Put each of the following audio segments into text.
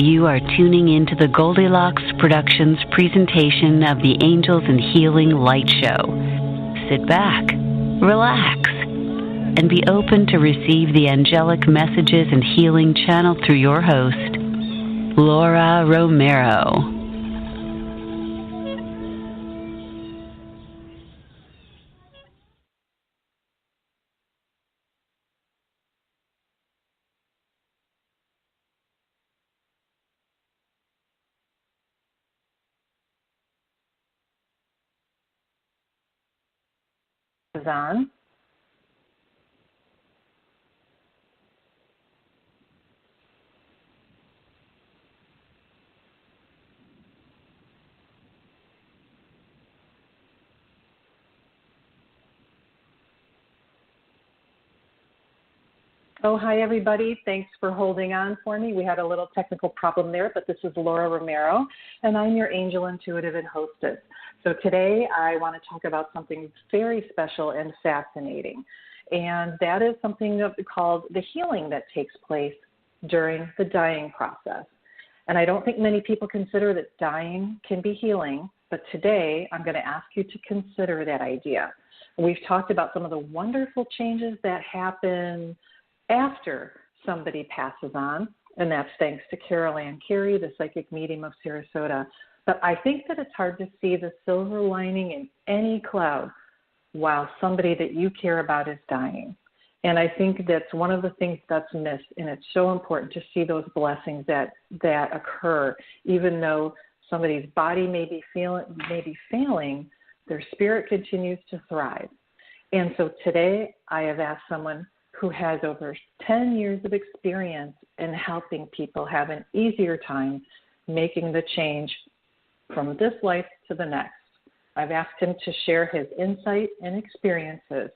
You are tuning into the Goldilocks Productions presentation of the Angels and Healing Light Show. Sit back, relax, and be open to receive the angelic messages and healing channeled through your host, Laura Romeiro. On. Oh, hi, everybody. Thanks for holding on for me. We had a little technical problem there, but this is Laura Romeiro, and I'm your angel intuitive and hostess. So today I want to talk about something very special and fascinating, and that is something called the healing that takes place during the dying process. And I don't think many people consider that dying can be healing, but today I'm going to ask you to consider that idea. We've talked about some of the wonderful changes that happen after somebody passes on, and that's thanks to Carol Ann Carey, the psychic medium of Sarasota. But I think that it's hard to see the silver lining in any cloud while somebody that you care about is dying. And I think that's one of the things that's missed, and it's so important to see those blessings that occur, even though somebody's body may be failing, their spirit continues to thrive. And so today I have asked someone who has over 10 years of experience in helping people have an easier time making the change from this life to the next. I've asked him to share his insight and experiences.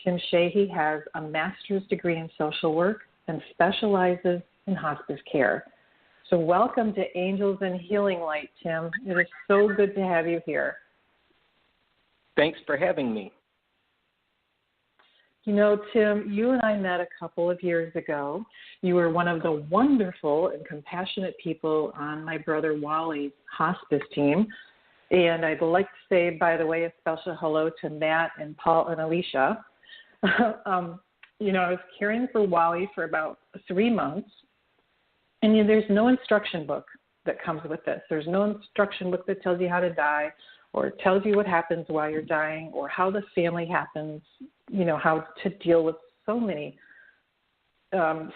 Tim Sheehy has a master's degree in social work and specializes in hospice care. So welcome to Angels and Healing Light, Tim. It is so good to have you here. Thanks for having me. You know, Tim, you and I met a couple of years ago. You were one of the wonderful and compassionate people on my brother Wally's hospice team. And I'd like to say, by the way, a special hello to Matt and Paul and Alicia. You know, I was caring for Wally for about 3 months. And there's no instruction book that comes with this. There's no instruction book that tells you how to die or tells you what happens while you're dying or how the family happens, you know, how to deal with so many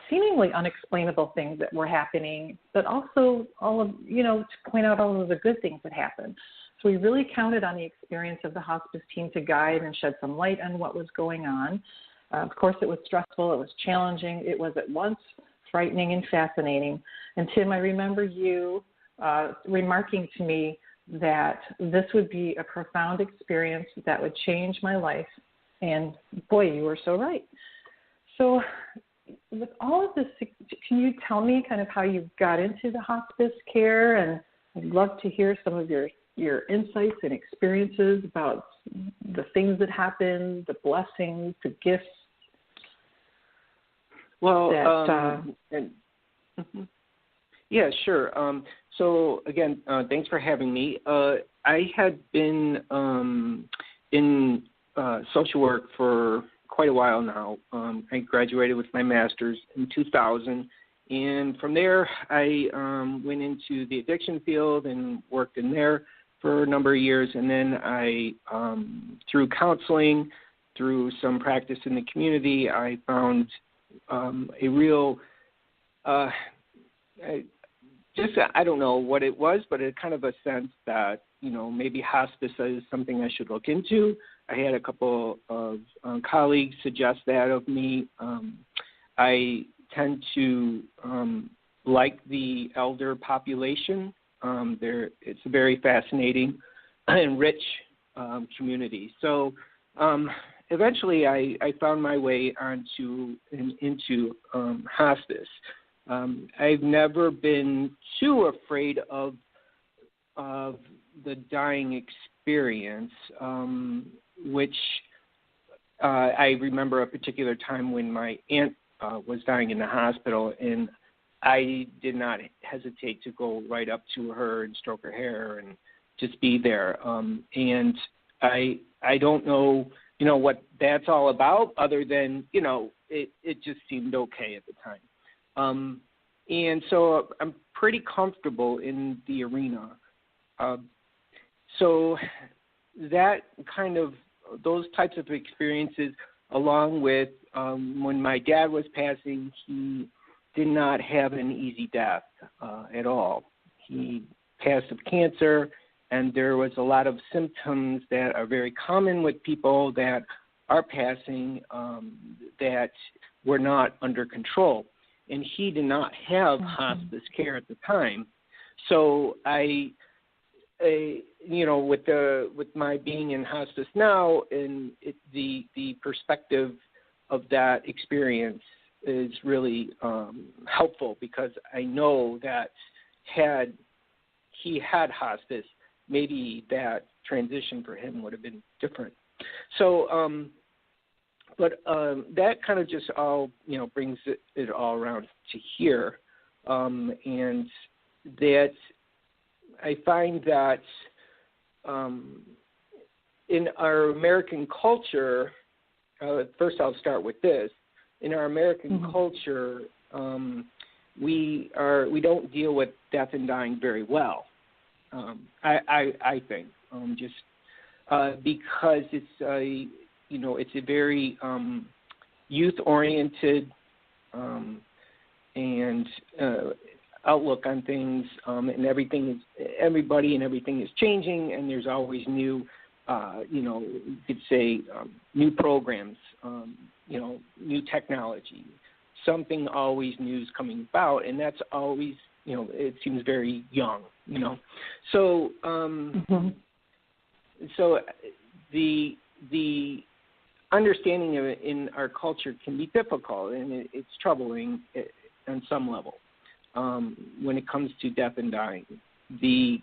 seemingly unexplainable things that were happening, but also all of, you know, to point out all of the good things that happened. So we really counted on the experience of the hospice team to guide and shed some light on what was going on. Of course, it was stressful. It was challenging. It was at once frightening and fascinating. And Tim, I remember you remarking to me that this would be a profound experience that would change my life. And boy, you were so right. So with all of this, can you tell me kind of how you got into the hospice care? And I'd love to hear some of your insights and experiences about the things that happened, the blessings, the gifts. Well, yeah, sure. So again, thanks for having me. I had been in social work for quite a while now. I graduated with my master's in 2000, and from there I went into the addiction field and worked in there for a number of years, and then I, through counseling, through some practice in the community, I found a real, I don't know what it was, but it kind of a sense that, you know, maybe hospice is something I should look into. I had a couple of colleagues suggest that of me. I tend to like the elder population. It's a very fascinating and rich community. So eventually I found my way into hospice. I've never been too afraid of the dying experience, which I remember a particular time when my aunt was dying in the hospital, and I did not hesitate to go right up to her and stroke her hair and just be there. And I don't know, what that's all about, other than, it just seemed okay at the time. And so I'm pretty comfortable in the arena. So that kind of, those types of experiences, along with when my dad was passing, he did not have an easy death at all. He passed of cancer, and there was a lot of symptoms that are very common with people that are passing that were not under control. And he did not have hospice care at the time. So with my being in hospice now, and the perspective of that experience is really helpful, because I know that had he had hospice, maybe that transition for him would have been different. So, but that kind of just all, brings it all around to here. And that I find that in our American culture, first I'll start with this. In our American culture, we don't deal with death and dying very well. I think because it's a very youth-oriented and outlook on things, and everybody and everything is changing, and there's always new, you could say new programs, new technology, something always new is coming about, and that's always, it seems very young, So, so the understanding of it in our culture can be difficult, and it's troubling on some level. When it comes to death and dying, we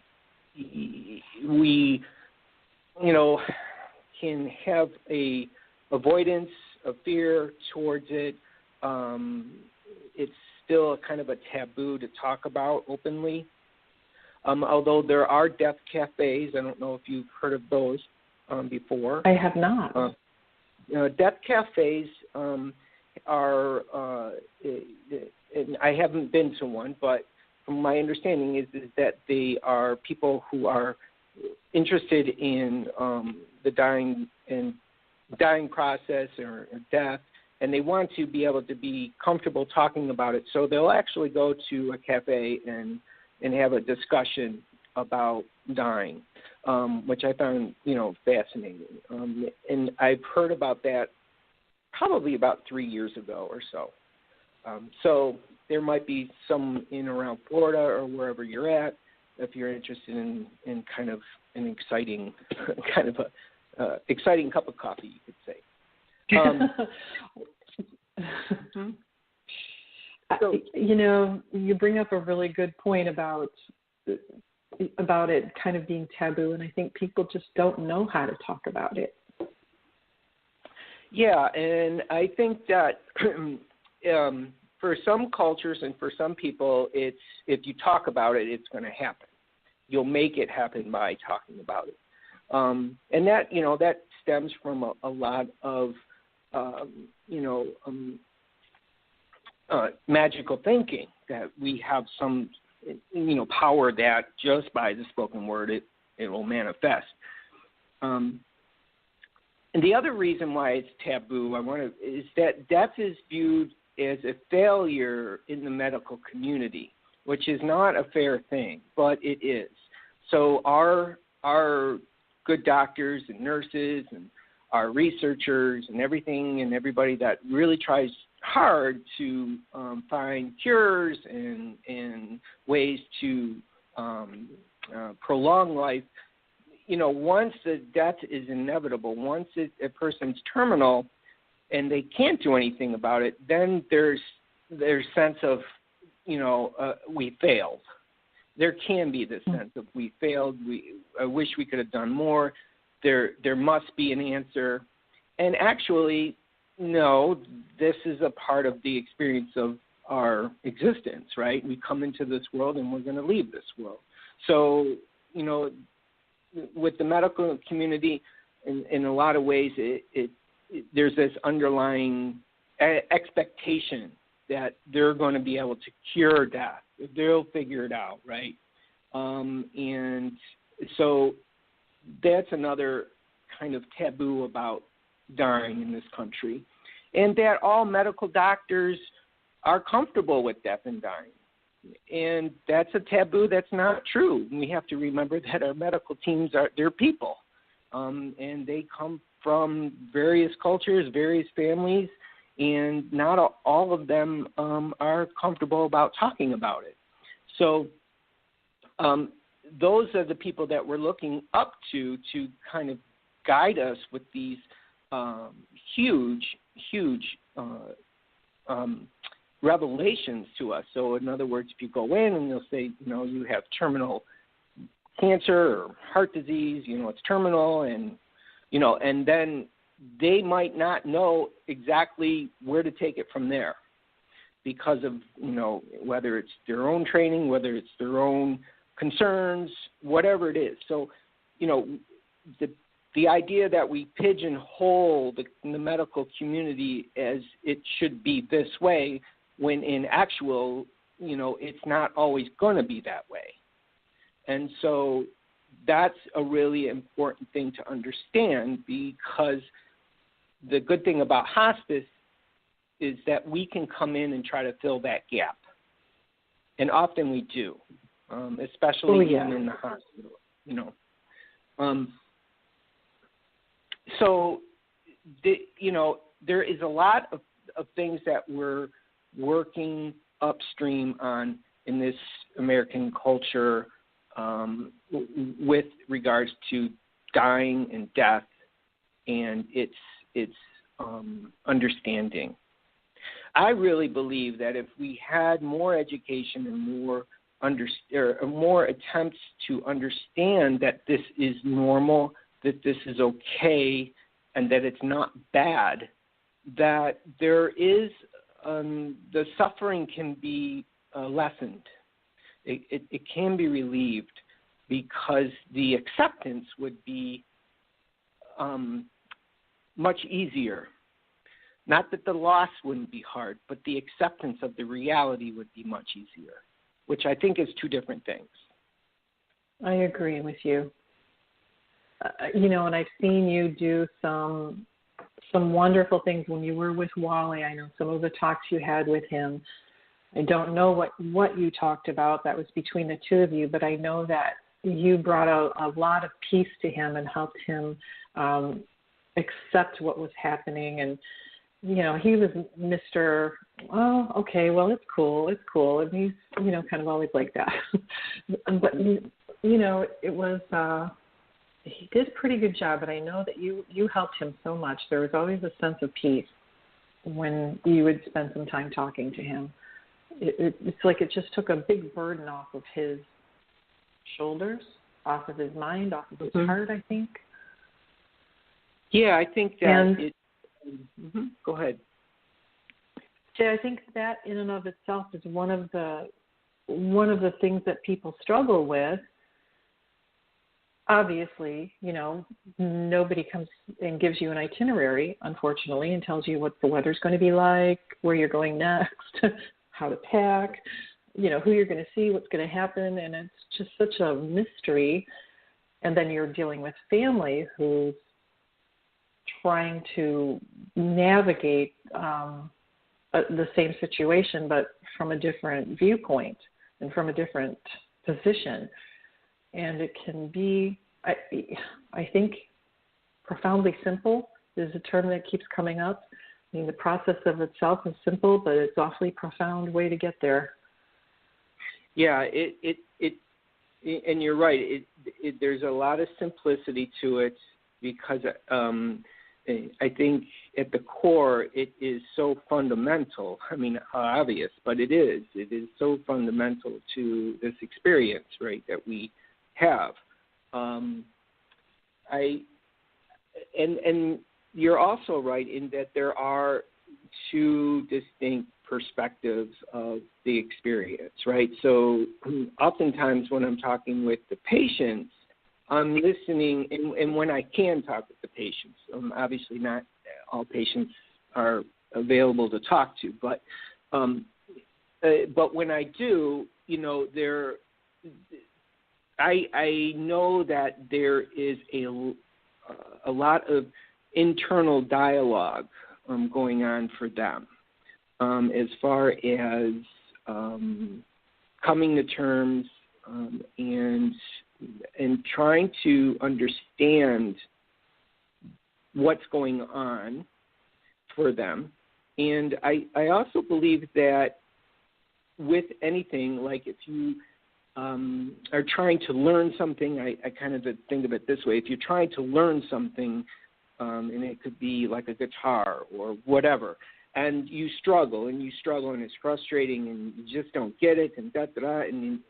can have a avoidance of fear towards it. It's still a kind of a taboo to talk about openly. Although there are death cafes, I don't know if you've heard of those before. I have not. Death cafes are, and I haven't been to one, but from my understanding is that they are people who are interested in the dying process or death, and they want to be able to be comfortable talking about it. So they'll actually go to a cafe and have a discussion about dying, which I found, fascinating. And I've heard about that probably about 3 years ago or so. So there might be some in around Florida or wherever you're at, if you're interested in kind of an exciting exciting cup of coffee, you could say. So, you bring up a really good point about it kind of being taboo, and I think people just don't know how to talk about it. Yeah, and I think that for some cultures and for some people, it's if you talk about it, it's going to happen. You'll make it happen by talking about it. And that, that stems from a lot of, magical thinking, that we have some, power that just by the spoken word, it will manifest. And the other reason why it's taboo, is that death is viewed as a failure in the medical community, which is not a fair thing, but it is. So our good doctors and nurses and our researchers and everything and everybody that really tries hard to find cures and ways to prolong life, once the death is inevitable, once a person's terminal and they can't do anything about it, then there's sense of, we failed. There can be this sense of we failed. I wish we could have done more. There must be an answer. And actually, no, this is a part of the experience of our existence, right? We come into this world and we're going to leave this world. So, with the medical community, in a lot of ways, there's this underlying expectation that they're going to be able to cure death. They'll figure it out, right? And so that's another kind of taboo about dying in this country, and that all medical doctors are comfortable with death and dying. And that's a taboo that's not true. We have to remember that our medical teams they're people, and they come from various cultures, various families, and not all of them are comfortable about talking about it. So those are the people that we're looking up to kind of guide us with these huge revelations to us. So in other words, if you go in and they'll say, you have terminal cancer or heart disease, it's terminal, and and then they might not know exactly where to take it from there because of, whether it's their own training, whether it's their own concerns, whatever it is. So, the idea that we pigeonhole the medical community as it should be this way, when in actual, it's not always going to be that way. And so that's a really important thing to understand, because the good thing about hospice is that we can come in and try to fill that gap. And often we do, especially even in the hospital, So, there is a lot of things that we're working upstream on in this American culture with regards to dying and death and its understanding. I really believe that if we had more education and more attempts to understand that this is normal, that this is okay, and that it's not bad, that there is the suffering can be lessened. It can be relieved, because the acceptance would be much easier. Not that the loss wouldn't be hard, but the acceptance of the reality would be much easier, which I think is two different things. I agree with you. And I've seen you do some wonderful things when you were with Wally. I know some of the talks you had with him. I don't know what you talked about. That was between the two of you, but I know that you brought out a lot of peace to him and helped him accept what was happening. And, he was Mr. Oh, okay, well, it's cool. And he's, kind of always like that. But, it was... he did a pretty good job, but I know that you helped him so much. There was always a sense of peace when you would spend some time talking to him. It's like it just took a big burden off of his shoulders, off of his mind, off of his heart, I think. Yeah, I think that Go ahead. So I think that in and of itself is one of the things that people struggle with. Obviously, nobody comes and gives you an itinerary, unfortunately, and tells you what the weather's going to be like, where you're going next, how to pack, who you're going to see, what's going to happen, and it's just such a mystery. And then you're dealing with family who's trying to navigate the same situation, but from a different viewpoint and from a different position. And it can be, I think, profoundly simple is a term that keeps coming up. I mean, the process of itself is simple, but it's awfully profound way to get there. Yeah, and you're right. There's a lot of simplicity to it, because I think at the core it is so fundamental. I mean, obvious, but it is so fundamental to this experience, right, that we have. And you're also right in that there are two distinct perspectives of the experience, right? So oftentimes when I'm talking with the patients, I'm listening, and when I can talk with the patients, obviously not all patients are available to talk to, but when I do, you know, I know that there is a lot of internal dialogue going on for them, as far as coming to terms and trying to understand what's going on for them. And I also believe that with anything, like if you are trying to learn something, I kind of think of it this way. If you're trying to learn something, and it could be like a guitar or whatever, and you struggle and it's frustrating and you just don't get it and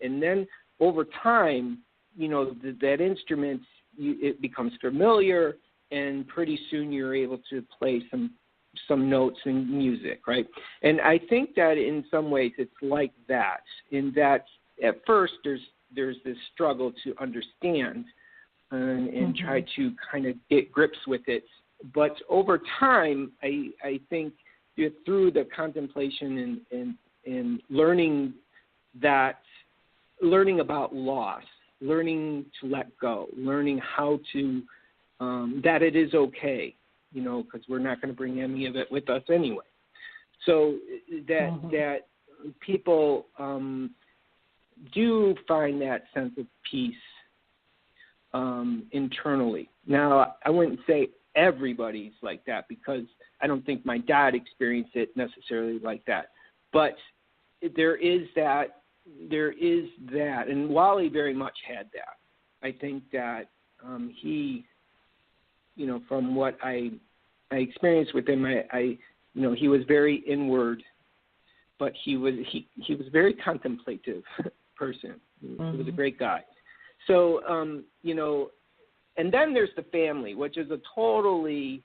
and then over time, you know, that instrument, it becomes familiar, and pretty soon you're able to play some notes in music, right? And I think that in some ways it's like that, in that at first there's this struggle to understand and try to kind of get grips with it. But over time, I think through the contemplation and learning about loss, learning to let go, learning how to, that it is okay, you know, because we're not going to bring any of it with us anyway. So that people do find that sense of peace internally. Now, I wouldn't say everybody's like that, because I don't think my dad experienced it necessarily like that. But there is that, and Wally very much had that. I think that he, you know, from what I experienced with him, I you know, he was very inward, but he was a very contemplative person. He was a great guy. So, you know, and then there's the family, which is a totally,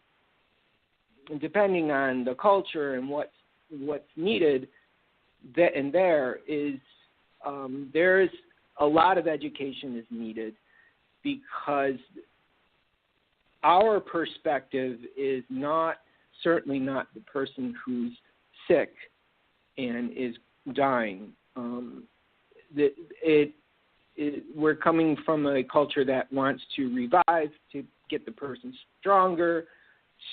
depending on the culture and what's needed, there's a lot of education is needed, because our perspective is certainly not the person who's sick and is dying. We're coming from a culture that wants to revive, to get the person stronger,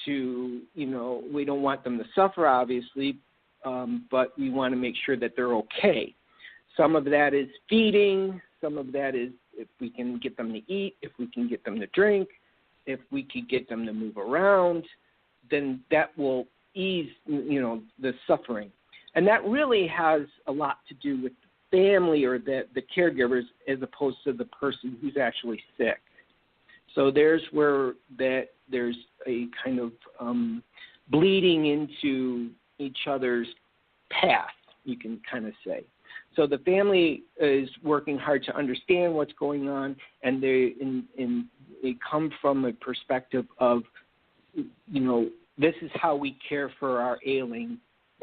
to, you know, we don't want them to suffer, obviously, but we want to make sure that they're okay. Some of that is feeding. Some of that is if we can get them to eat, if we can get them to drink, if we could get them to move around, then that will ease, you know, the suffering. And that really has a lot to do with the family or the caregivers, as opposed to the person who's actually sick. So there's where there's a kind of bleeding into each other's path, you can kind of say. So the family is working hard to understand what's going on, and they come from a perspective of, you know, this is how we care for our ailing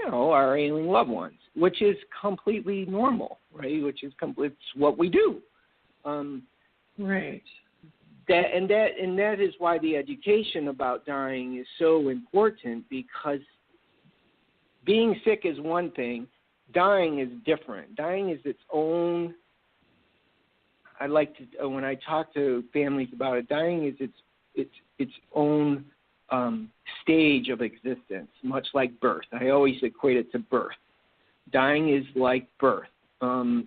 loved ones, which is completely normal, right? It's what we do. Right. That is why the education about dying is so important, because being sick is one thing, dying is different. Dying is its own. I like to, when I talk to families about it, dying is its own stage of existence, much like birth. I always equate it to birth. Dying is like birth, and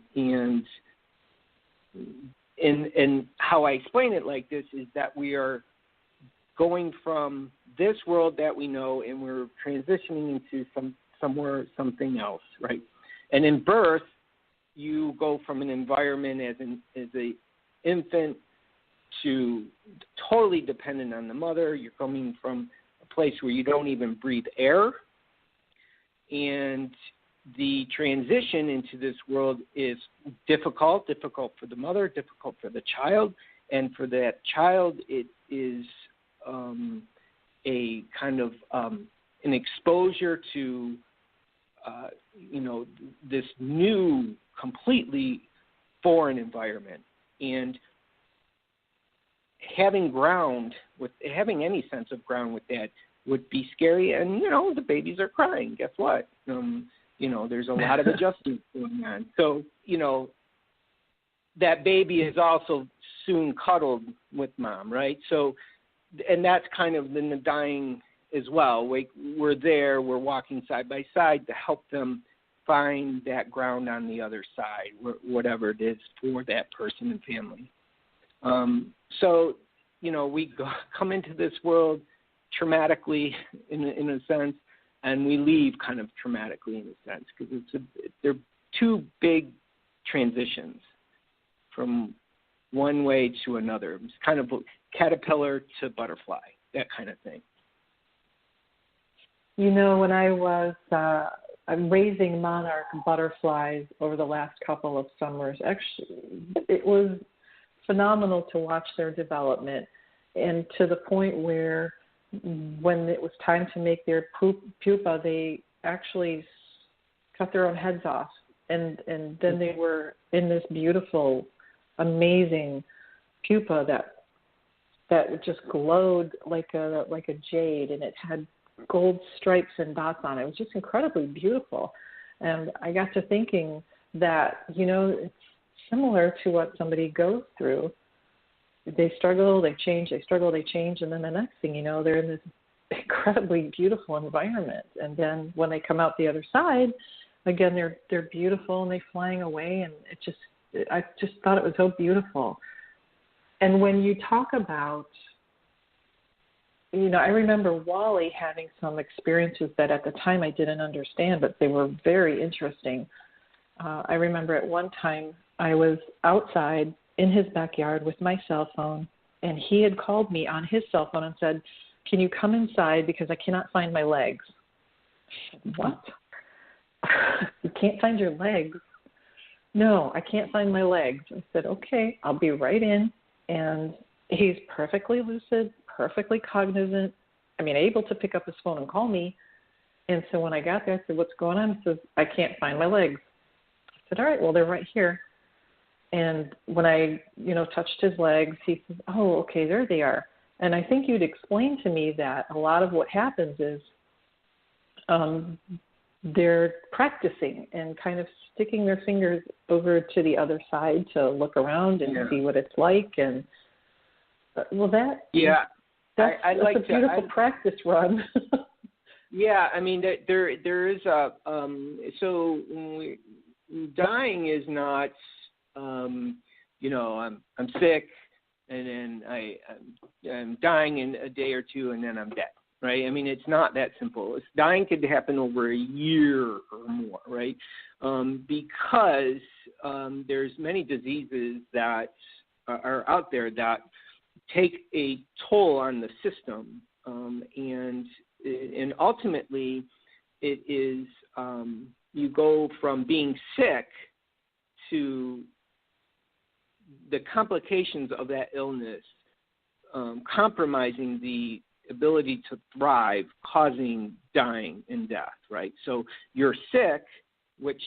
how I explain it like this is that we are going from this world that we know, and we're transitioning into something else, right? And in birth, you go from an environment as an infant to totally dependent on the mother. You're coming from a place where you don't even breathe air, and the transition into this world is difficult for the mother, difficult for the child, and for that child it is a kind of an exposure to this new, completely foreign environment, and having any sense of ground with that would be scary. And the babies are crying. Guess what? There's a lot of adjustments going on. So that baby is also soon cuddled with mom, right? So, and that's kind of in the dying as well. We're there, we're walking side by side to help them find that ground on the other side, whatever it is for that person and family. So, we come into this world traumatically in a sense, and we leave kind of traumatically in a sense, because they're two big transitions from one way to another. It's kind of caterpillar to butterfly, that kind of thing. When I was I'm raising Monarch Butterflies over the last couple of summers, actually, it was phenomenal to watch their development, and to the point where when it was time to make their pupa, they actually cut their own heads off, and then they were in this beautiful, amazing pupa that just glowed like a jade, and it had gold stripes and dots on it. It was just incredibly beautiful. And I got to thinking that, it's similar to what somebody goes through. They struggle, they change, they struggle, they change, and then the next thing you know, they're in this incredibly beautiful environment. And then when they come out the other side, again, they're beautiful and they're flying away, and I just thought it was so beautiful. And when you talk about, I remember Wally having some experiences that at the time I didn't understand, but they were very interesting. I remember at one time I was outside in his backyard with my cell phone, and he had called me on his cell phone and said, "Can you come inside because I cannot find my legs?" I said, "What? You can't find your legs?" "No, I can't find my legs." I said, "Okay, I'll be right in." And he's perfectly lucid, perfectly cognizant, able to pick up his phone and call me. And so when I got there, I said, "What's going on?" He says, "I can't find my legs." I said, "All right, well, they're right here." And when I, touched his legs, he says, "Oh, okay, there they are." And I think you'd explain to me that a lot of what happens is they're practicing and kind of sticking their fingers over to the other side to look around and see what it's like. And that's a beautiful practice run. Yeah, there is a so dying is not I'm sick and then I'm dying in a day or two and then I'm dead, right? It's not that simple. Dying could happen over a year or more, right? Because there's many diseases that are out there that take a toll on the system, and ultimately it is you go from being sick to the complications of that illness compromising the ability to thrive, causing dying and death, right? So you're sick, which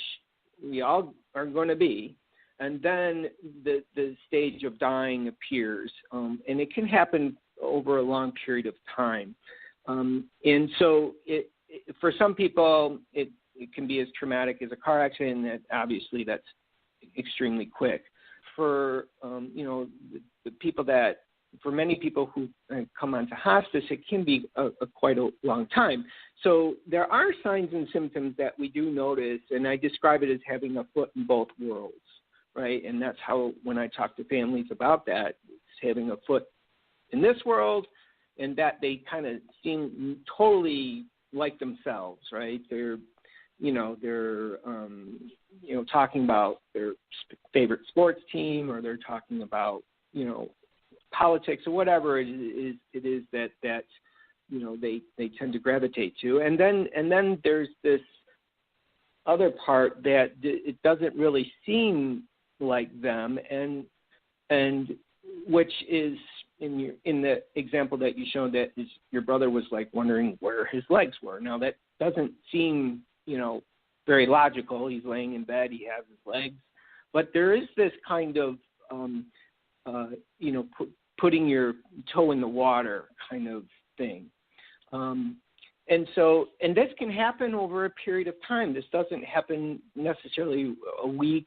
we all are going to be, and then the stage of dying appears, and it can happen over a long period of time. And so for some people, it can be as traumatic as a car accident, and obviously that's extremely quick. For the people for many people who come onto hospice, it can be quite a long time. So there are signs and symptoms that we do notice, and I describe it as having a foot in both worlds, right? And that's how, when I talk to families about that, it's having a foot in this world, and that they kind of seem totally like themselves, right? They're talking about their favorite sports team, or they're talking about, politics or whatever it is that they tend to gravitate to. And then there's this other part that it doesn't really seem like them, and which is in the example that you showed, that is your brother was like wondering where his legs were. Now that doesn't seem very logical. He's laying in bed, he has his legs. But there is this kind of, putting your toe in the water kind of thing. And this can happen over a period of time. This doesn't happen necessarily a week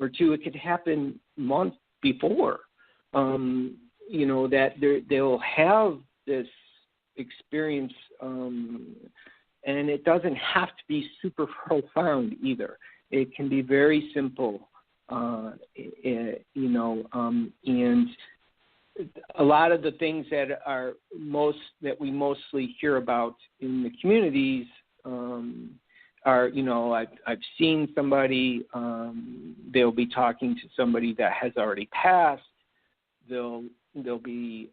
or two. It could happen months before, that they'll have this experience, and it doesn't have to be super profound either. It can be very simple, and a lot of the things that we mostly hear about in the communities are, I've seen somebody, they'll be talking to somebody that has already passed. They'll be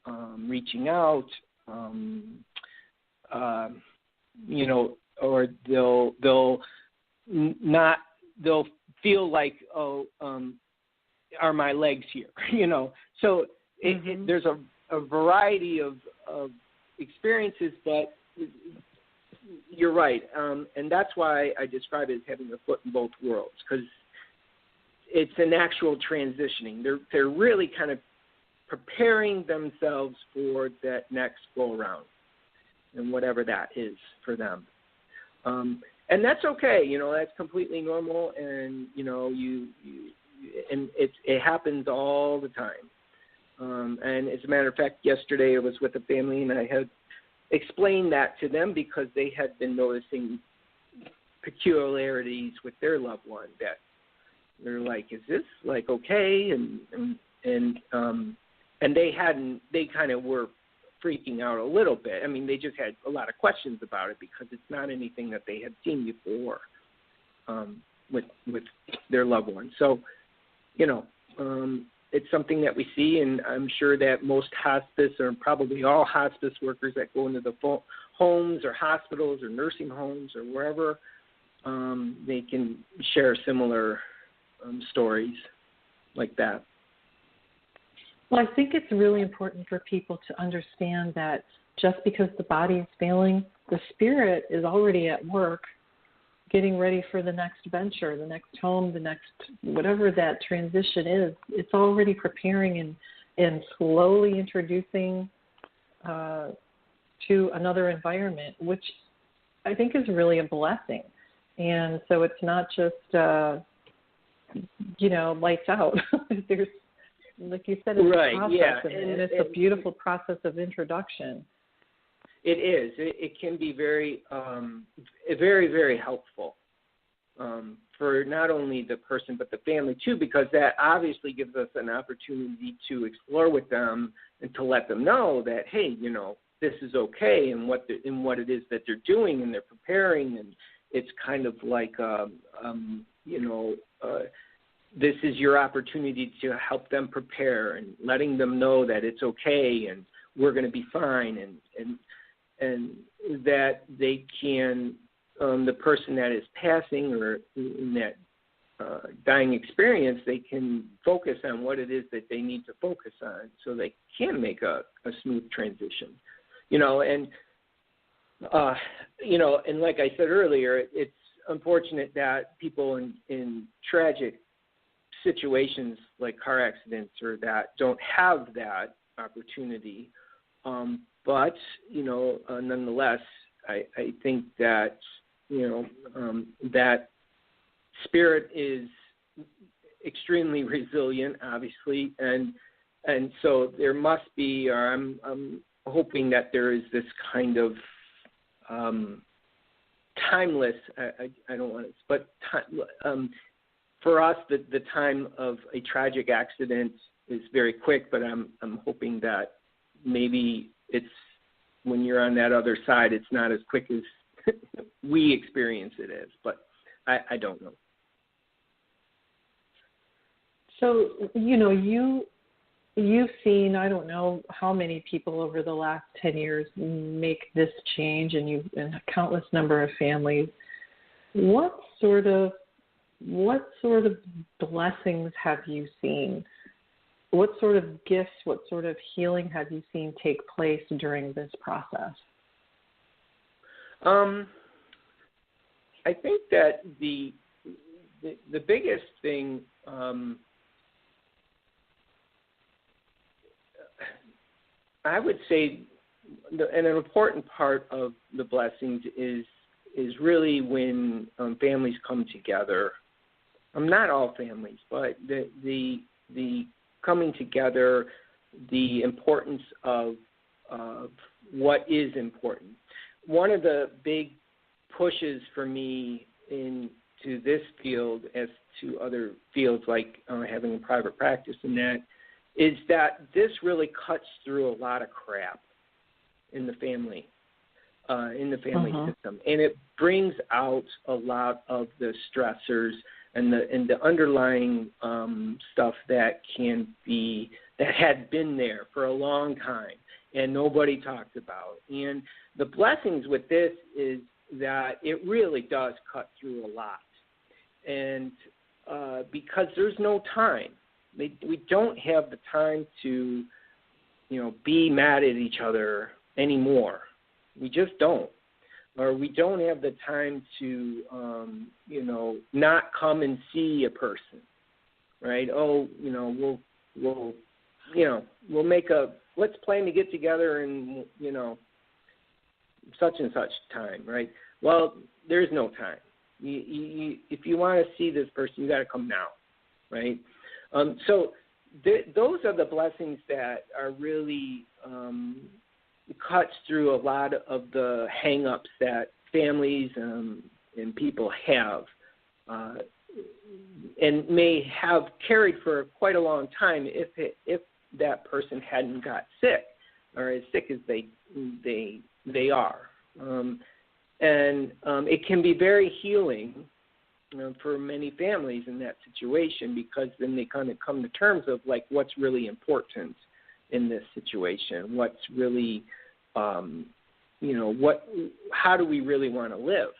reaching out, or they'll feel like, are my legs here? So there's a variety of experiences, but you're right, and that's why I describe it as having a foot in both worlds, because it's an actual transitioning. They're really kind of preparing themselves for that next go around, and whatever that is for them. And that's okay, that's completely normal, and and it happens all the time. And as a matter of fact, yesterday I was with a family, and I had explained that to them because they had been noticing peculiarities with their loved one that they're like, is this like okay? And they kind of were freaking out a little bit. I mean, they just had a lot of questions about it because it's not anything that they had seen before with their loved one. So, it's something that we see, and I'm sure that most hospice, or probably all hospice workers that go into the homes or hospitals or nursing homes or wherever, they can share similar stories like that. Well, I think it's really important for people to understand that just because the body is failing, the spirit is already at work getting ready for the next venture, the next home, the next whatever that transition is. It's already preparing and slowly introducing to another environment, which I think is really a blessing. And so it's not just, lights out. There's, like you said, it's right, a process, yeah. and it's a beautiful process of introduction. It is. It can be very, very, very helpful for not only the person but the family too, because that obviously gives us an opportunity to explore with them and to let them know that, hey, this is okay, and what it is that they're doing, and they're preparing, and it's kind of like, this is your opportunity to help them prepare, and letting them know that it's okay, and we're going to be fine, and that they can, the person that is passing or in that dying experience, they can focus on what it is that they need to focus on so they can make a smooth transition. And like I said earlier, it's unfortunate that people in tragic situations like car accidents or that don't have that opportunity. But, nonetheless, I think that, that spirit is extremely resilient, obviously, and so there must be, or I'm hoping that there is this kind of timeless, I don't want to, but for us, the time of a tragic accident is very quick, but I'm hoping that maybe it's when you're on that other side, it's not as quick as we experience it as, but I don't know. So, you've seen, I don't know how many people over the last 10 years make this change, and a countless number of families. What sort of blessings have you seen? What sort of gifts, what sort of healing have you seen take place during this process? I think that the biggest thing I would say, an important part of the blessings is really when families come together. Not all families, but the coming together, the importance of what is important. One of the big pushes for me into this field, as to other fields like having a private practice and that, is that this really cuts through a lot of crap in the family system, and it brings out a lot of the stressors and the underlying stuff that had been there for a long time and nobody talked about. And the blessings with this is that it really does cut through a lot, and because there's no time. We don't have the time to, be mad at each other anymore. We just don't. Or we don't have the time to, not come and see a person, right? We'll make let's plan to get together in, such and such time, right? Well, there's no time. If you want to see this person, you got to come now, right? So those are the blessings that are really cuts through a lot of the hang-ups that families and people have and may have carried for quite a long time if that person hadn't got sick or as sick as they are. And it can be very healing for many families in that situation, because then they kind of come to terms of like what's really important in this situation, what's really, how do we really want to live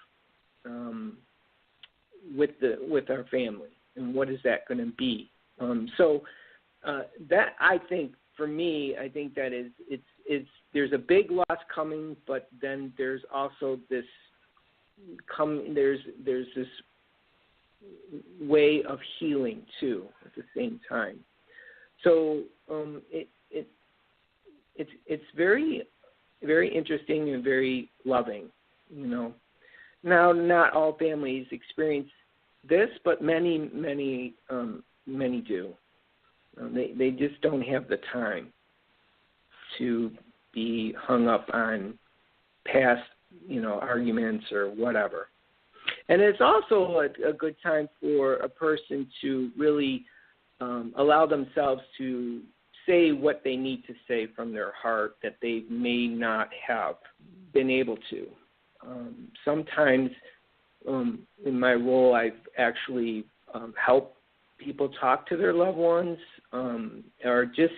with our family, and what is that going to be? So that, I think, for me, I think that it's there's a big loss coming, but then there's also this there's this way of healing too at the same time. So it's very, very interesting and very loving. Now not all families experience this, but many do. They just don't have the time to be hung up on past arguments or whatever. And it's also a good time for a person to really allow themselves to say what they need to say from their heart that they may not have been able to. Sometimes in my role, I've actually helped people talk to their loved ones, or just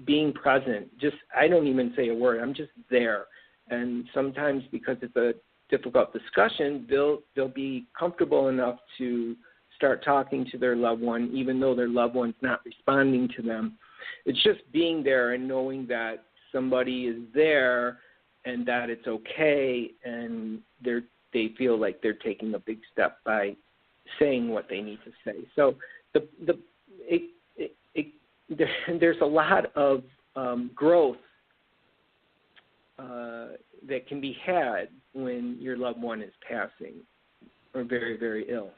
being present. I don't even say a word. I'm just there. And sometimes, because it's a difficult discussion, they'll be comfortable enough to start talking to their loved one, even though their loved one's not responding to them. It's just being there and knowing that somebody is there and that it's okay, and they feel like they're taking a big step by saying what they need to say. So there's a lot of growth that can be had when your loved one is passing or very, very ill.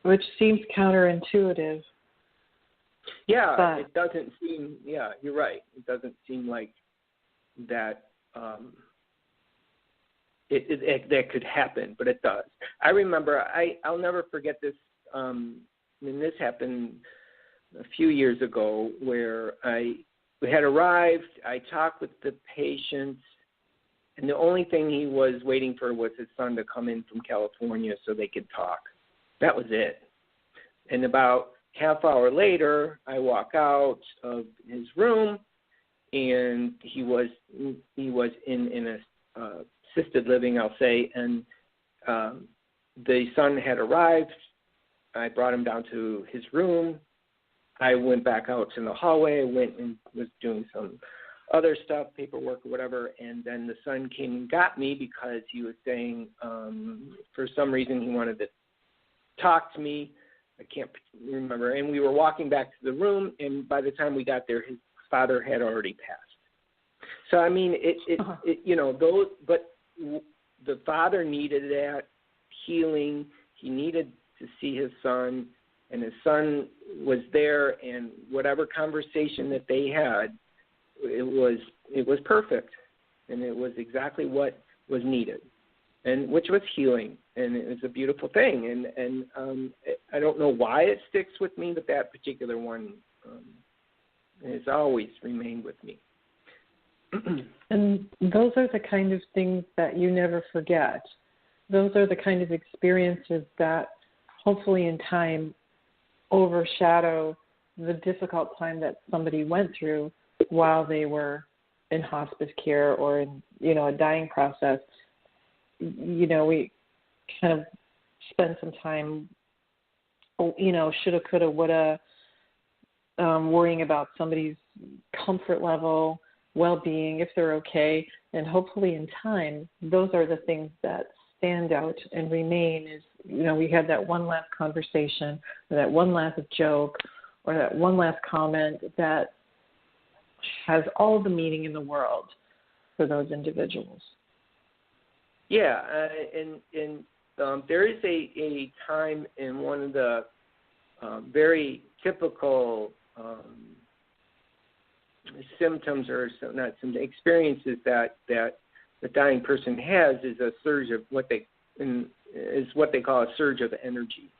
Which seems counterintuitive. Yeah, but it doesn't seem, you're right. It doesn't seem like that that could happen, but it does. I remember, I'll never forget this, this happened a few years ago, where we had arrived, I talked with the patient, and the only thing he was waiting for was his son to come in from California so they could talk. That was it. And about half hour later, I walk out of his room, and he was in a assisted living, I'll say, and the son had arrived. I brought him down to his room. I went back out to the hallway. I went and was doing some other stuff, paperwork or whatever, and then the son came and got me because he was saying for some reason he wanted to talk to me. I can't remember. And we were walking back to the room, and by the time we got there, his father had already passed. So, I mean, but the father needed that healing. He needed to see his son, and his son was there, and whatever conversation that they had, it was perfect, and it was exactly what was needed, and which was healing, and it was a beautiful thing, and I don't know why it sticks with me, but that particular one has always remained with me. And those are the kind of things that you never forget. Those are the kind of experiences that hopefully in time overshadow the difficult time that somebody went through while they were in hospice care or in, a dying process. We kind of spend some time, shoulda, coulda, woulda, worrying about somebody's comfort level, well-being, if they're okay, and hopefully in time, those are the things that stand out and remain is, we had that one last conversation or that one last joke or that one last comment that has all the meaning in the world for those individuals. Yeah, and there is a time in one of the very typical symptoms or not some experiences that the dying person has is a surge of what they call a surge of energy,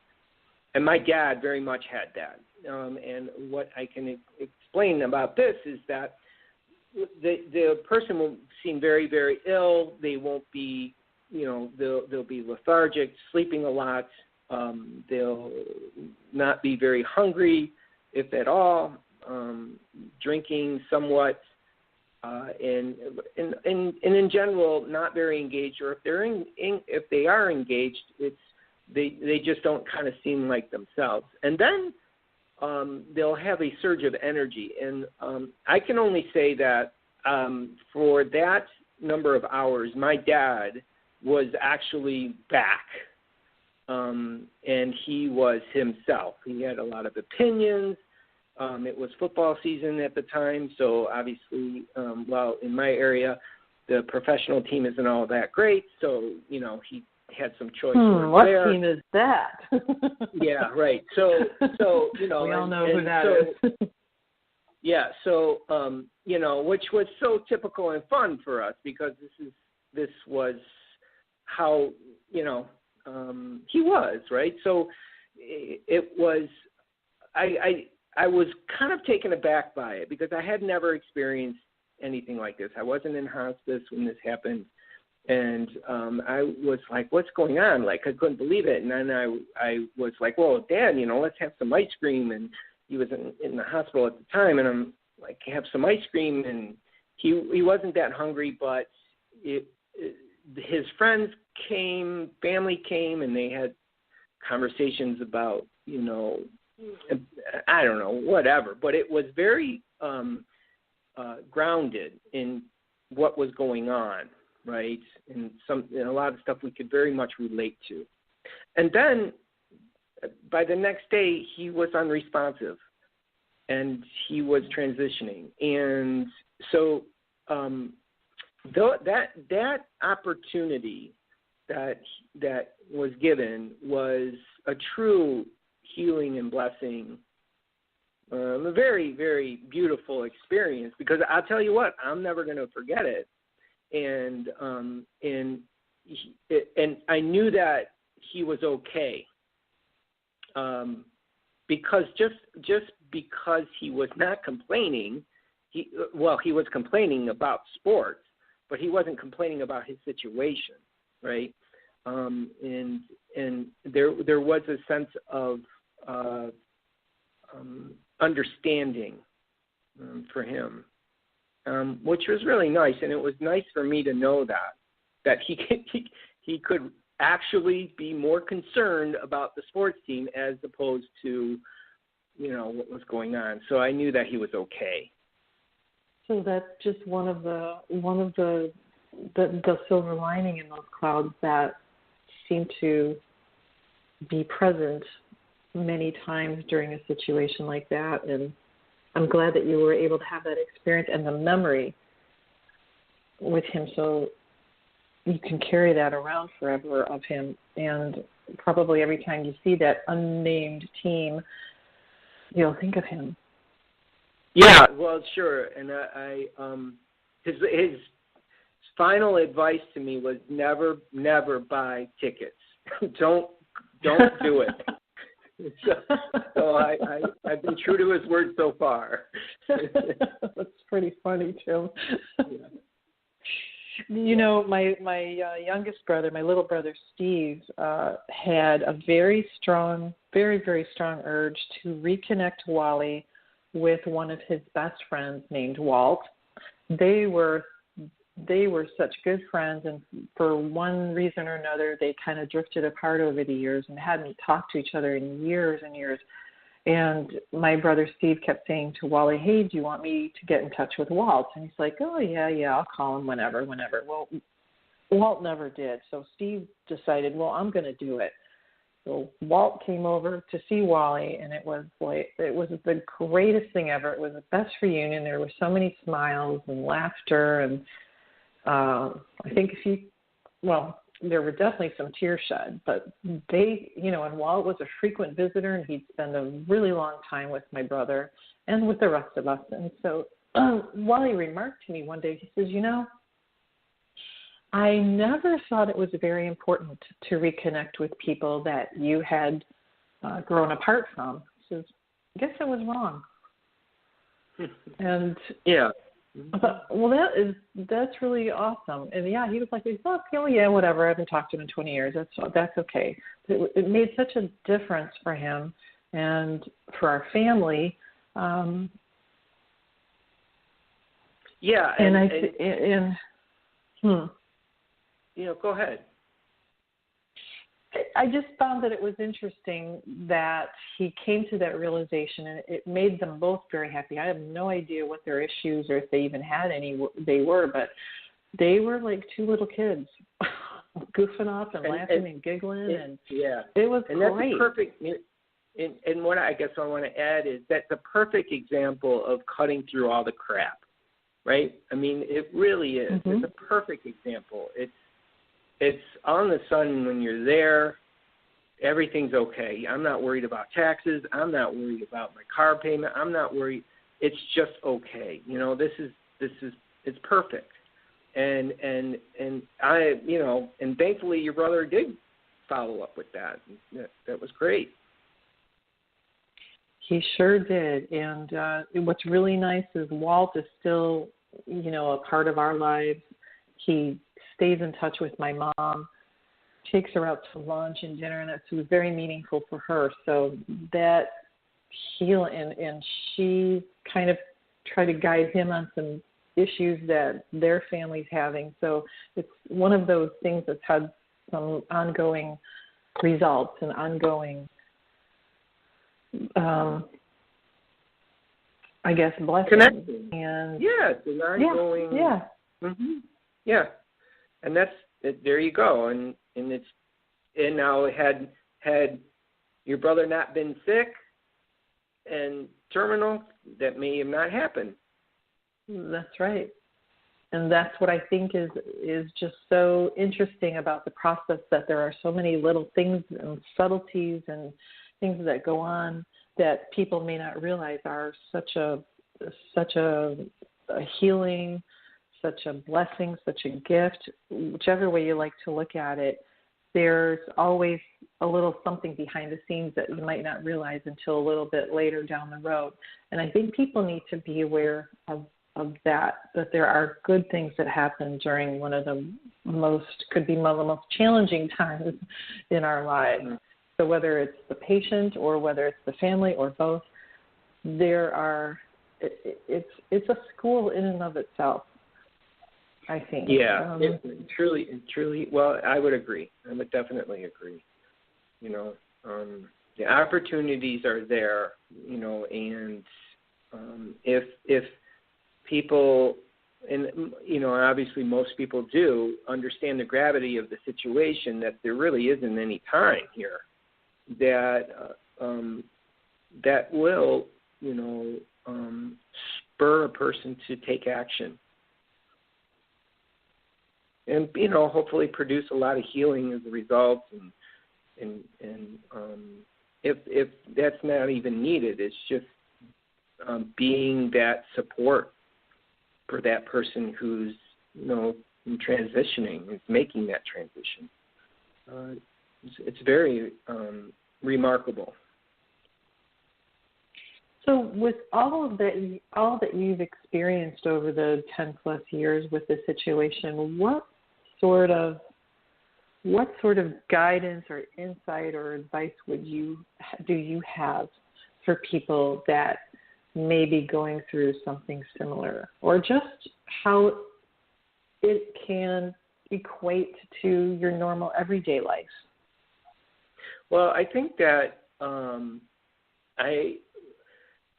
and my dad very much had that. And what I can explain about this is that the person will seem very, very ill. They won't be, they'll be lethargic, sleeping a lot. They'll not be very hungry, if at all. Drinking somewhat, and in general, not very engaged. Or if they are engaged, they just don't kind of seem like themselves. And then they'll have a surge of energy. And I can only say that for that number of hours, my dad was actually back, and he was himself. He had a lot of opinions. It was football season at the time, so obviously, in my area, the professional team isn't all that great, so, he had some choice what there. Team is that? Yeah, right. So we all know who that is. Yeah, so, which was so typical and fun for us because this was how, he was, right? So it was, I was kind of taken aback by it because I had never experienced anything like this. I wasn't in hospice when this happened, and I was like, what's going on? Like, I couldn't believe it. And then I was like, well, Dad, let's have some ice cream. And he was in the hospital at the time, and I'm like, have some ice cream. And he wasn't that hungry, but his friends came, family came, and they had conversations about, I don't know, whatever, but it was very grounded in what was going on, right? And a lot of stuff we could very much relate to. And then by the next day, he was unresponsive, and he was transitioning. And so that opportunity that was given was a true healing and blessing, a very, very beautiful experience, because I'll tell you what, I'm never going to forget it. And I knew that he was okay, because just because he was not complaining, he was complaining about sports, but he wasn't complaining about his situation, right? And there was a sense of understanding for him, which was really nice, and it was nice for me to know that he could actually be more concerned about the sports team as opposed to what was going on. So I knew that he was okay. So that's just one of the silver lining in those clouds that seem to be present many times during a situation like that. And I'm glad that you were able to have that experience and the memory with him, so you can carry that around forever of him. And probably every time you see that unnamed team, you'll think of him. Yeah, well, sure. And his final advice to me was never buy tickets. Don't do it. So I've been true to his word so far. That's pretty funny, Tim. Yeah. You know, my youngest brother, my little brother Steve, had a very strong, very, very strong urge to reconnect Wally with one of his best friends named Walt. They were such good friends, and for one reason or another, they kind of drifted apart over the years and hadn't talked to each other in years and years. And my brother Steve kept saying to Wally, hey, do you want me to get in touch with Walt? And he's like, oh, yeah, I'll call him whenever. Well, Walt never did. So Steve decided, well, I'm going to do it. So Walt came over to see Wally, and it was the greatest thing ever. It was the best reunion. There were so many smiles and laughter, and I think there were definitely some tears shed, but and Walt was a frequent visitor, and he'd spend a really long time with my brother and with the rest of us. And so Wally remarked to me one day, he says, I never thought it was very important to reconnect with people that you had grown apart from. He says, I guess I was wrong. And yeah. I thought, well, that's really awesome. And yeah, he was like, oh yeah, whatever. I haven't talked to him in 20 years. That's okay. It made such a difference for him and for our family. Yeah, go ahead. I just found that it was interesting that he came to that realization, and it made them both very happy. I have no idea what their issues or if they even had any they were, but they were like two little kids goofing off and laughing and giggling. It was and great. That's perfect. And what I guess I want to add is that's a perfect example of cutting through all the crap, right? I mean, it really is. Mm-hmm. It's a perfect example. It's on the sun when you're there. Everything's okay. I'm not worried about taxes. I'm not worried about my car payment. I'm not worried. It's just okay. It's perfect. And I, and thankfully your brother did follow up with that. That was great. He sure did. And what's really nice is Walt is still, a part of our lives. He stays in touch with my mom, takes her out to lunch and dinner, and it's very meaningful for her. So that healing, and she kind of tried to guide him on some issues that their family's having. So it's one of those things that's had some ongoing results and ongoing, blessings. Connection. And it's an ongoing. Yeah. Mm-hmm. Yeah. And that's there you go, and now had your brother not been sick and terminal, that may have not happened. That's right, and that's what I think is just so interesting about the process, that there are so many little things and subtleties and things that go on that people may not realize are such a healing, such a blessing, such a gift. Whichever way you like to look at it, there's always a little something behind the scenes that you might not realize until a little bit later down the road. And I think people need to be aware of that there are good things that happen during one of the most challenging times in our lives. Mm-hmm. So whether it's the patient or whether it's the family or both, it's a school in and of itself, I think. Yeah, it truly. Well, I would agree. I would definitely agree. The opportunities are there. And if people, and obviously most people do, understand the gravity of the situation, that there really isn't any time here that will, spur a person to take action. And, hopefully produce a lot of healing as a result. And if that's not even needed, it's just being that support for that person who's, transitioning, is making that transition. It's very remarkable. So with all that you've experienced over the 10 plus years with this situation, what sort of guidance or insight or advice do you have for people that may be going through something similar, or just how it can equate to your normal everyday life? Well, I think that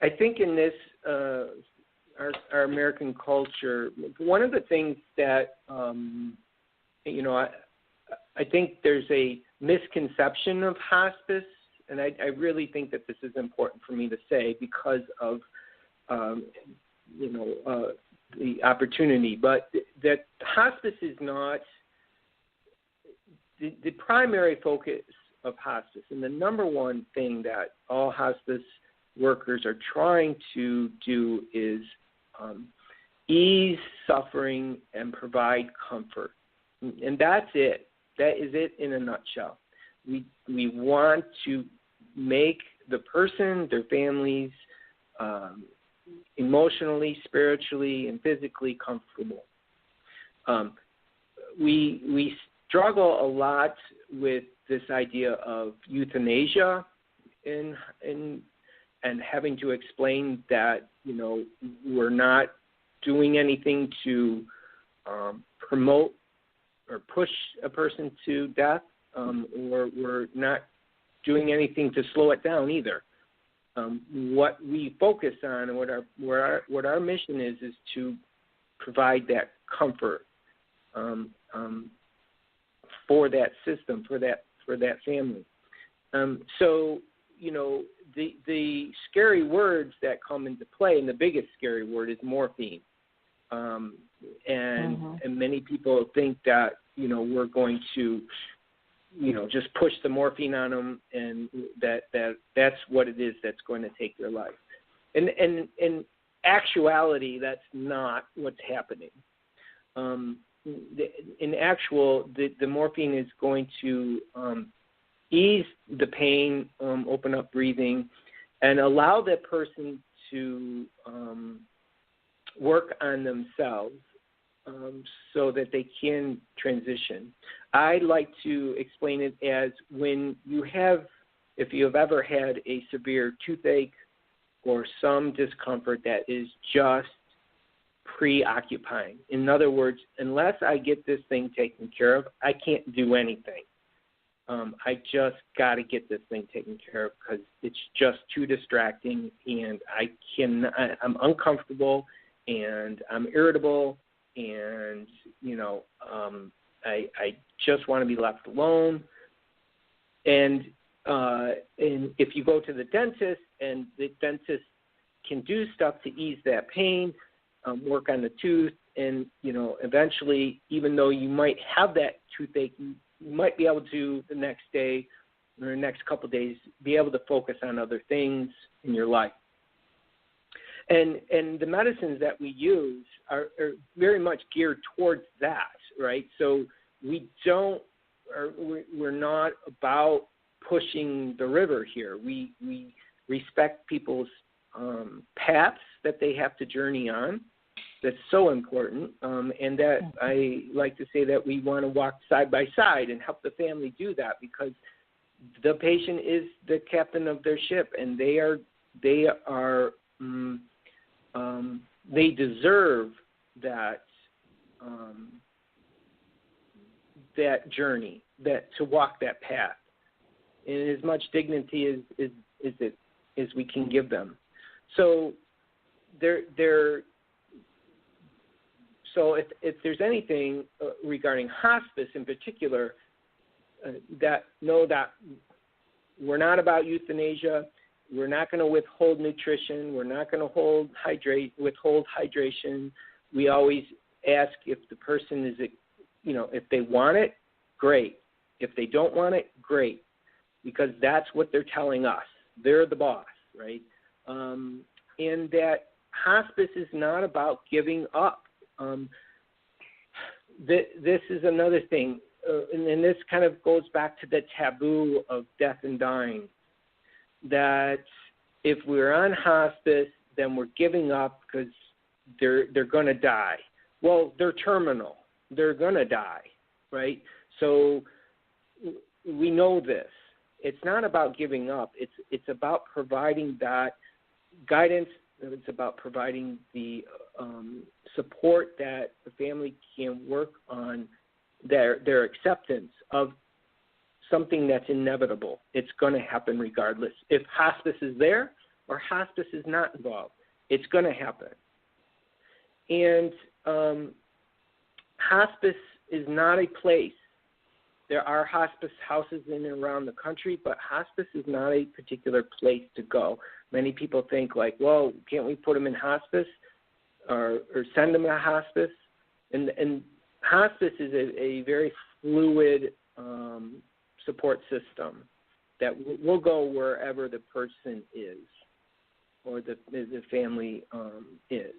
I think in this our American culture, one of the things that I think there's a misconception of hospice, and I really think that this is important for me to say because of the opportunity, but that hospice is not the primary focus of hospice, and the number one thing that all hospice workers are trying to do is ease suffering and provide comfort. And that's it. That is it in a nutshell. We want to make the person, their families, emotionally, spiritually, and physically comfortable. We struggle a lot with this idea of euthanasia and having to explain that, we're not doing anything to promote or push a person to death, or we're not doing anything to slow it down either. What we focus on and what our mission is to provide that comfort for that system, for that family. So, the scary words that come into play, and the biggest scary word is morphine. And many people think that, we're going to, just push the morphine on them, and that's what it is that's going to take their life. And in actuality, that's not what's happening. In actual, the morphine is going to ease the pain, open up breathing, and allow that person to work on themselves so that they can transition. I like to explain it as if you have ever had a severe toothache or some discomfort that is just preoccupying. In other words, unless I get this thing taken care of, I can't do anything. I just got to get this thing taken care of because it's just too distracting, and I'm uncomfortable, and I'm irritable, and I just want to be left alone. And if you go to the dentist, and the dentist can do stuff to ease that pain, work on the tooth, and eventually, even though you might have that toothache, you might be able to the next day or the next couple of days be able to focus on other things in your life. And the medicines that we use are very much geared towards that, right? So we're not about pushing the river here. We respect people's paths that they have to journey on. That's so important, and that I like to say that we want to walk side by side and help the family do that, because the patient is the captain of their ship, and they deserve that that journey, to walk that path in as much dignity as we can give them. So so if there's anything regarding hospice in particular, that know that we're not about euthanasia. We're not going to withhold nutrition. We're not going to withhold hydration. We always ask if the person is, if they want it, great. If they don't want it, great, because that's what they're telling us. They're the boss, right? And that hospice is not about giving up. This is another thing, and this kind of goes back to the taboo of death and dying, that if we're on hospice, then we're giving up because they're going to die. Well, they're terminal. They're going to die, right? So we know this. It's not about giving up. It's about providing that guidance. It's about providing the support that the family can work on their acceptance of something that's inevitable. It's going to happen regardless. If hospice is there or hospice is not involved, it's going to happen. And hospice is not a place. There are hospice houses in and around the country, but hospice is not a particular place to go. Many people think like, well, can't we put them in hospice or send them to hospice? And hospice is a very fluid support system that will go wherever the person is or the family is,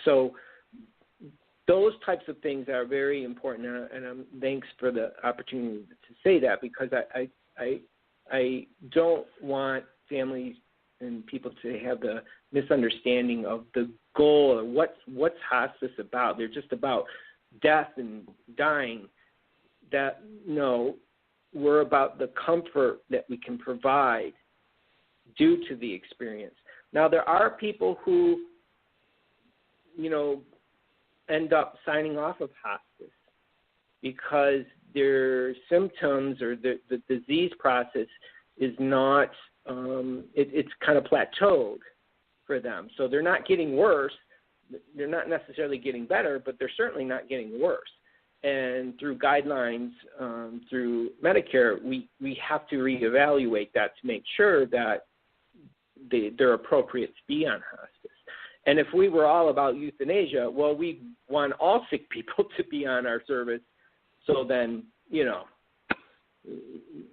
So those types of things are very important, and thanks for the opportunity to say that, because I don't want families and people to have the misunderstanding of the goal or what's hospice about. They're just about death and dying. That no, we're about the comfort that we can provide due to the experience. Now, there are people who, end up signing off of hospice because their symptoms or the disease process is not, it's kind of plateaued for them. So they're not getting worse. They're not necessarily getting better, but they're certainly not getting worse. And through guidelines, through Medicare, we have to reevaluate that to make sure that they're appropriate to be on hospice. And if we were all about euthanasia, well, we want all sick people to be on our service, so then,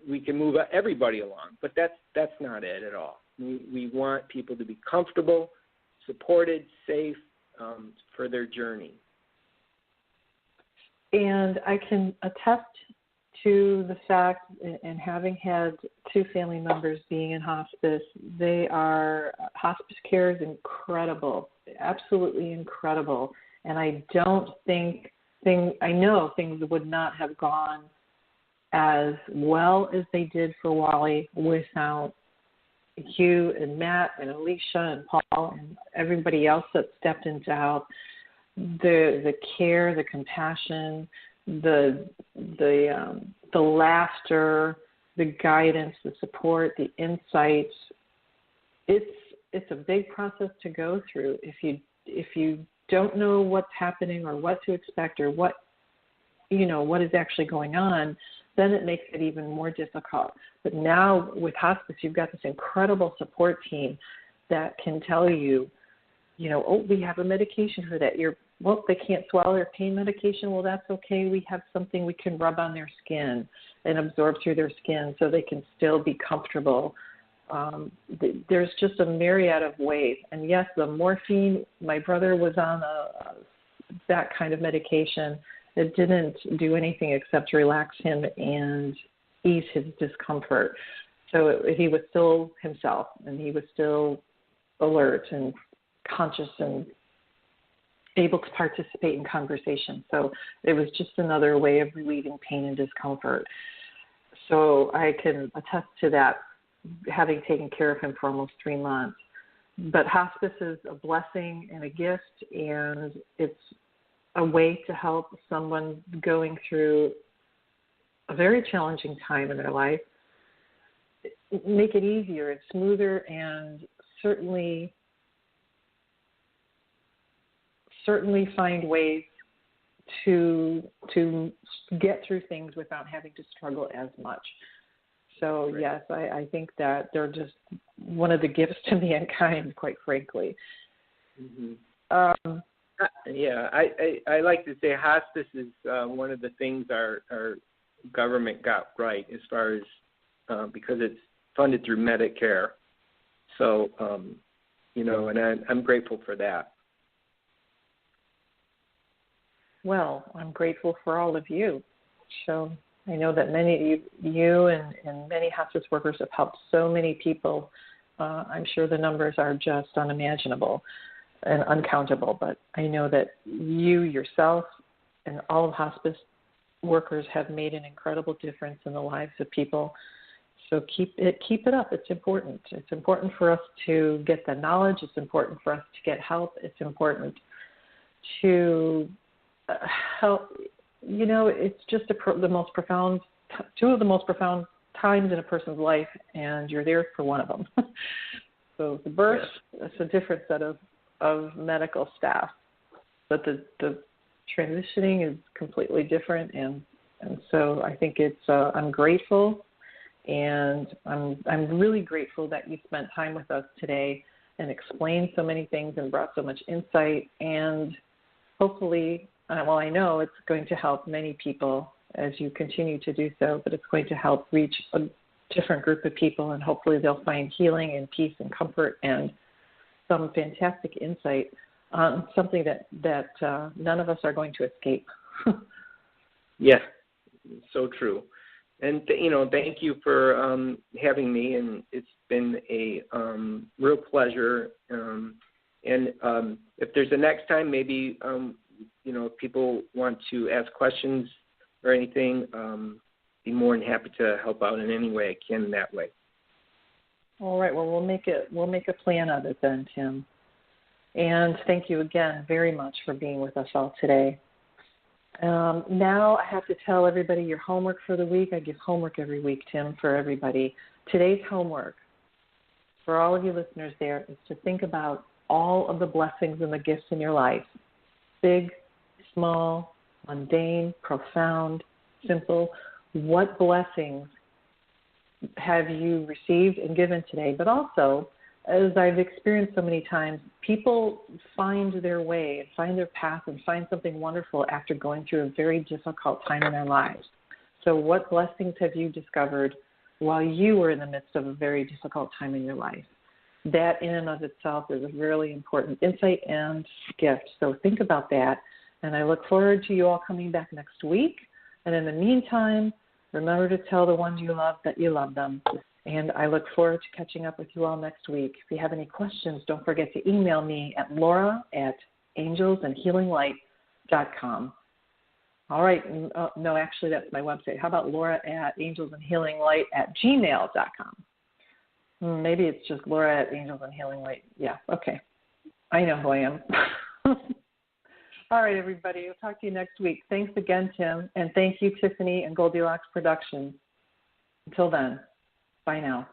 we can move everybody along. But that's not it at all. We want people to be comfortable, supported, safe for their journey. And I can attest to the fact, and having had two family members being in hospice, hospice care is incredible, absolutely incredible. And I don't think I know things would not have gone as well as they did for Wally without you and Matt and Alicia and Paul and everybody else that stepped in to help. The care, the compassion, the laughter, the guidance, the support, the insights. It's a big process to go through. If you don't know what's happening or what to expect or what is actually going on, then it makes it even more difficult. But now with hospice, you've got this incredible support team that can tell you, we have a medication for that. They can't swallow their pain medication. Well, that's okay. We have something we can rub on their skin and absorb through their skin so they can still be comfortable. There's just a myriad of ways. And yes, the morphine, my brother was on that kind of medication. It didn't do anything except relax him and ease his discomfort. So he was still himself, and he was still alert and conscious and able to participate in conversation. So it was just another way of relieving pain and discomfort. So I can attest to that, having taken care of him for almost 3 months. But hospice is a blessing and a gift, and it's a way to help someone going through a very challenging time in their life, make it easier and smoother, and certainly certainly find ways to get through things without having to struggle as much. So, right. Yes, I think that they're just one of the gifts to mankind, quite frankly. Mm-hmm. I like to say hospice is one of the things our government got right as far as because it's funded through Medicare. So, and I'm grateful for that. Well, I'm grateful for all of you. So I know that many of you and many hospice workers have helped so many people. I'm sure the numbers are just unimaginable and uncountable, but I know that you yourself and all of hospice workers have made an incredible difference in the lives of people. So keep it up. It's important. It's important for us to get the knowledge. It's important for us to get help. It's important to help. It's just the most profound, two of the most profound times in a person's life, and you're there for one of them. So the birth, It's a different set of medical staff, but the transitioning is completely different, and so I think it's I'm grateful, and I'm really grateful that you spent time with us today and explained so many things and brought so much insight, and hopefully, I know it's going to help many people as you continue to do so, but it's going to help reach a different group of people, and hopefully they'll find healing and peace and comfort and some fantastic insight on something that none of us are going to escape. Yes, so true. And, thank you for having me, and it's been a real pleasure. And if there's a next time, maybe, if people want to ask questions or anything, be more than happy to help out in any way I can in that way. All right. Well, we'll make a plan of it then, Tim. And thank you again very much for being with us all today. Now I have to tell everybody your homework for the week. I give homework every week, Tim, for everybody. Today's homework for all of you listeners there is to think about all of the blessings and the gifts in your life, big, small, mundane, profound, simple. What blessings have you received and given today? But also, as I've experienced so many times, people find their way and find their path and find something wonderful after going through a very difficult time in their lives. So what blessings have you discovered while you were in the midst of a very difficult time in your life? That in and of itself is a really important insight and gift. So think about that. And I look forward to you all coming back next week. And in the meantime, remember to tell the ones you love that you love them. And I look forward to catching up with you all next week. If you have any questions, don't forget to email me at laura@angelsandhealinglight.com. All right. No, actually, that's my website. How about laura@angelsandhealinglight@gmail.com? Maybe it's just laura@angelsandhealinglight. Yeah, okay. I know who I am. All right, everybody. I'll talk to you next week. Thanks again, Tim. And thank you, Tiffany and Goldilocks Productions. Until then, bye now.